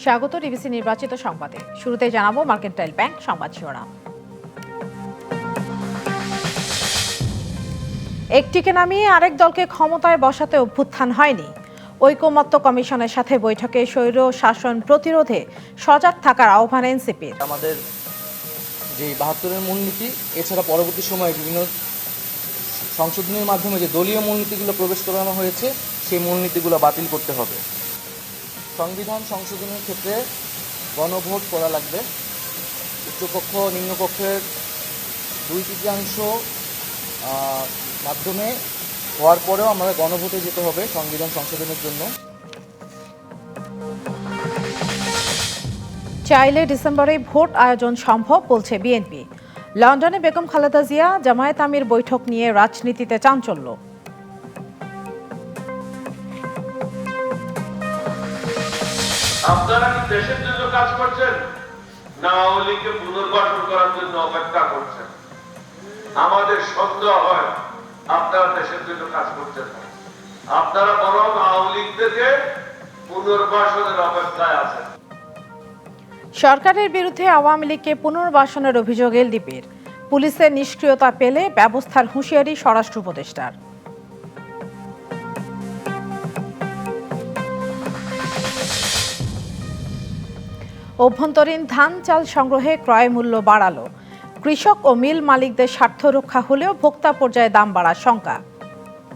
স্বাগত ডিবিসি নির্বাচিত সংবাদে। শুরুতে জানাবো মার্কেন্টাইল ব্যাংক সংবাদ শিরোনাম। একটিকে নামিয়ে আরেক দলকে ক্ষমতায় বসাতে অভ্যুত্থান হয়নি। ঐকমত্য কমিশনের সাথে বৈঠকে স্বৈর শাসন প্রতিরোধে সজাগ থাকার আহ্বান এনসিপির। আমাদের যে ৭২-এর মূলনীতি এছাড়া পরবর্তী সময়ে বিভিন্ন সংশোধনের মাধ্যমে যে দলীয় মূলনীতিগুলো প্রবেশ করানো হয়েছে সেই মূলনীতিগুলো বাতিল করতে হবে। সংবিধান সংশোধনের ক্ষেত্রে গণভোট করা লাগবে। উচ্চকক্ষ নিম্নকক্ষের 2/3 মাধ্যমে হওয়ার পরেও আমরা গণভোটে যেতে হবে সংবিধান সংশোধনের জন্য। চাইলে ডিসেম্বরে ভোট আয়োজন সম্ভব বলছে বিএনপি। লন্ডনে বেগম খালেদা জিয়া জামায়াত আমির বৈঠক নিয়ে রাজনীতিতে চাঞ্চল্য। আপনারা কি দেশের জন্য কাজ করছেন না আওয়ামী লীগকে পুনর্বাসন করার জন্য অপেক্ষা করছেন? আমাদের সন্দেহ হয় আপনারা দেশের জন্য কাজ করছেন না, আপনারা বরং আওয়ামী লীগ থেকে পুনর্বাসনের অপেক্ষায় আছেন। সরকারের বিরুদ্ধে আওয়ামী লীগকে পুনর্বাসনের অভিযোগ এলডিপির। পুলিশের নিষ্ক্রিয়তা পেলে ব্যবস্থার হুঁশিয়ারি স্বরাষ্ট্র উপদেষ্টার। অভ্যন্তরীণ ধান চাল সংগ্রহে ক্রয় মূল্য বাড়ালো। কৃষক ও মিল মালিকদের স্বার্থ রক্ষা হলেও ভোক্তা পর্যায়ে দাম বাড়ার শঙ্কা।